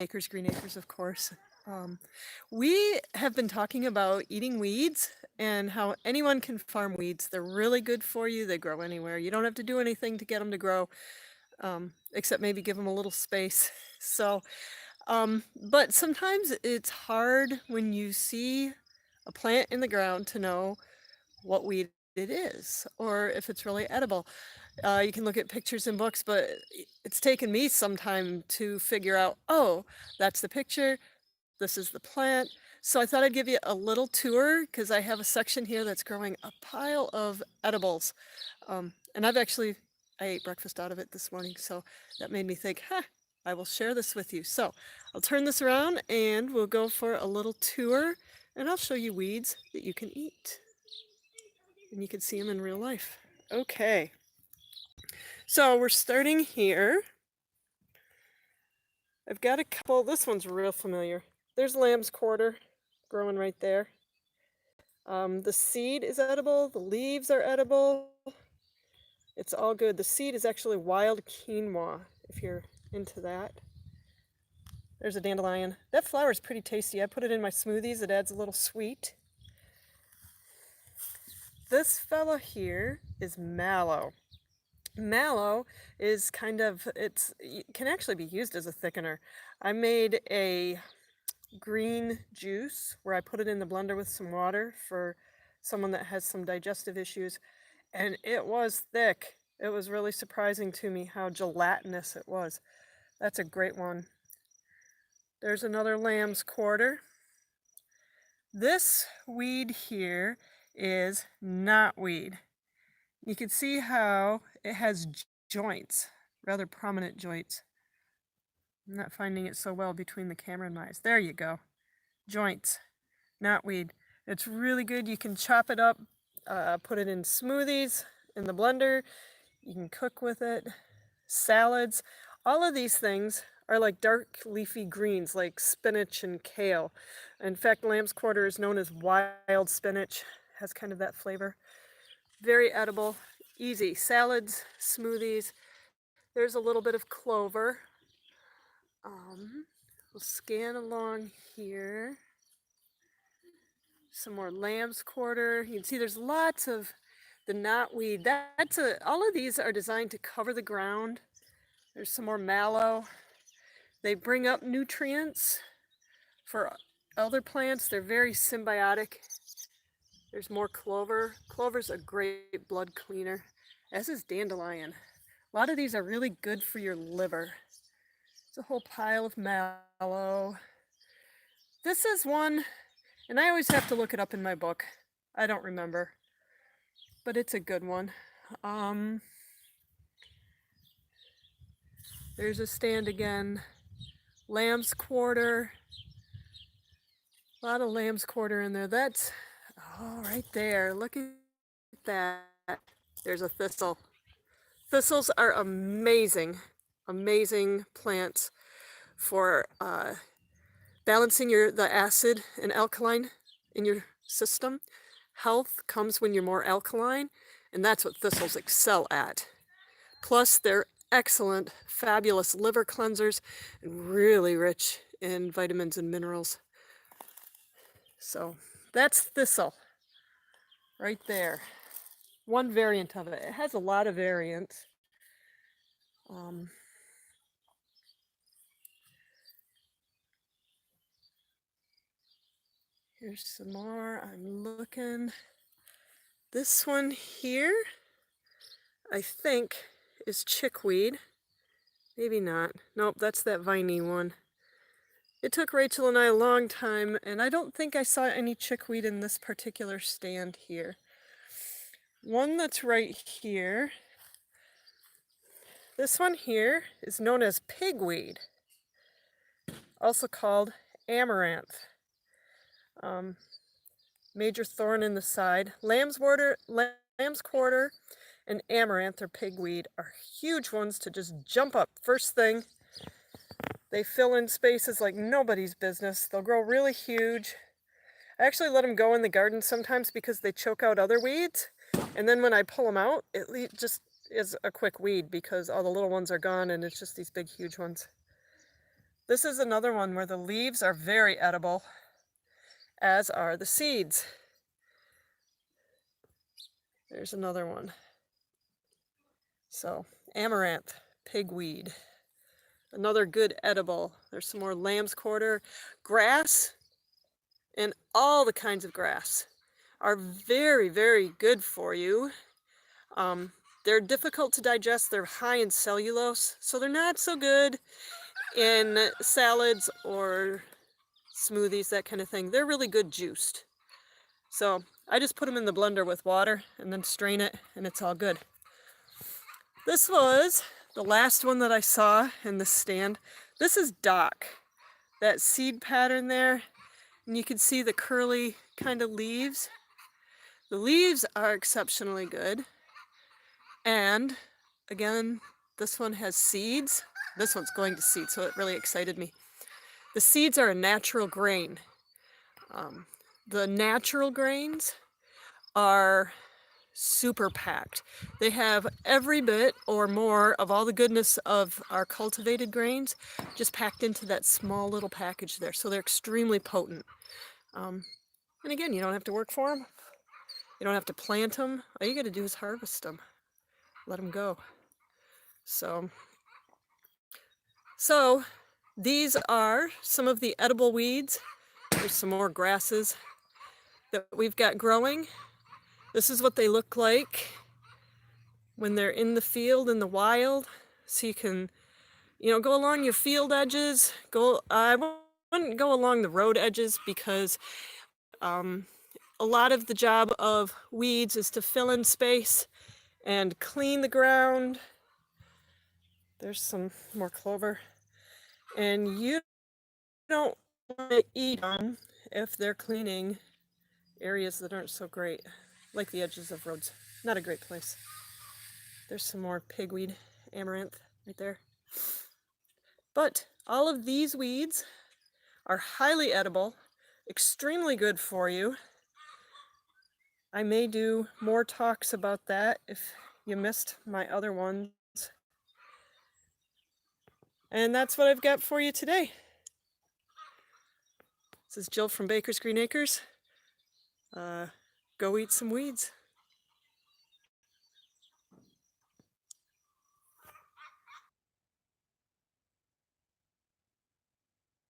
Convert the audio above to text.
Acres, Green Acres, of course. We have been talking about eating weeds and how anyone can farm weeds. They're really good for you. They grow anywhere. You don't have to do anything to get them to grow, except maybe give them a little space. So, but sometimes it's hard when you see a plant in the ground to know what weed it is or if it's really edible. You can look at pictures in books, but it's taken me some time to figure out, oh, that's the picture, this is the plant. So I thought I'd give you a little tour because I have a section here that's growing a pile of edibles. And I ate breakfast out of it this morning, so that made me think, I will share this with you. So I'll turn this around and we'll go for a little tour and I'll show you weeds that you can eat. And you can see them in real life. Okay. So we're starting here. I've got a couple, this one's real familiar. There's lamb's quarter growing right there. The seed is edible, the leaves are edible. It's all good. The seed is actually wild quinoa, if you're into that. There's a dandelion. That flower is pretty tasty. I put it in my smoothies. It adds a little sweet. This fella here is mallow. Mallow is it can actually be used as a thickener. I made a green juice where I put it in the blender with some water for someone that has some digestive issues, and it was thick. It was really surprising to me how gelatinous it was. That's a great one. There's another lamb's quarter. This weed here is knotweed. You can see how it has joints, rather prominent joints. I'm not finding it so well between the camera and my eyes. There you go. Joints, knotweed. It's really good. You can chop it up, put it in smoothies, in the blender. You can cook with it, salads. All of these things are like dark leafy greens like spinach and kale. In fact, lamb's quarter is known as wild spinach. Has kind of that flavor. Very edible, easy. Salads, smoothies. There's a little bit of clover. We'll scan along here. Some more lamb's quarter. You can see there's lots of the knotweed. All of these are designed to cover the ground. There's some more mallow. They bring up nutrients for other plants. They're very symbiotic. There's more clover. Clover's a great blood cleaner, as is dandelion. A lot of these are really good for your liver. It's a whole pile of mallow. This is one, and I always have to look it up in my book. I don't remember, but it's a good one. There's a stand again. Lamb's quarter. A lot of lamb's quarter in there. That's, right there. Look at that. There's a thistle. Thistles are amazing, amazing plants for balancing the acid and alkaline in your system. Health comes when you're more alkaline, and that's what thistles excel at. Plus, they're excellent, fabulous liver cleansers and really rich in vitamins and minerals. So that's thistle right there. One variant of it. It has a lot of variants. Here's some more. I'm looking. This one here, I think, is chickweed. Maybe not. Nope, that's that viney one. It took Rachel and I a long time, and I don't think I saw any chickweed in this particular stand here. One that's right here. This one here is known as pigweed, also called amaranth. Major thorn in the side. Lamb's quarter, and amaranth or pigweed are huge ones to just jump up first thing. They fill in spaces like nobody's business. They'll grow really huge. I actually let them go in the garden sometimes because they choke out other weeds. And then when I pull them out, it just is a quick weed because all the little ones are gone and it's just these big, huge ones. This is another one where the leaves are very edible, as are the seeds. There's another one. So, amaranth, pigweed, another good edible. There's some more lamb's quarter. Grass and all the kinds of grass are very, very good for you. They're difficult to digest. They're high in cellulose, so they're not so good in salads or smoothies, that kind of thing. They're really good juiced. So I just put them in the blender with water and then strain it, and it's all good. This was the last one that I saw in the stand. This is dock. That seed pattern there, and you can see the curly kind of leaves. The leaves are exceptionally good. And again, this one has seeds. This one's going to seed, so it really excited me. The seeds are a natural grain. The natural grains are super packed. They have every bit or more of all the goodness of our cultivated grains just packed into that small little package there. So they're extremely potent. And again, you don't have to work for them. You don't have to plant them. All you got to do is harvest them. Let them go. So these are some of the edible weeds. There's some more grasses that we've got growing. This is what they look like when they're in the field, in the wild. So you can, go along your field edges. I wouldn't go along the road edges because a lot of the job of weeds is to fill in space and clean the ground. There's some more clover. And you don't want to eat them if they're cleaning areas that aren't so great, like the edges of roads. Not a great place. There's some more pigweed, amaranth right there. But all of these weeds are highly edible, extremely good for you. I may do more talks about that if you missed my other ones. And that's what I've got for you today. This is Jill from Baker's Green Acres. Go eat some weeds.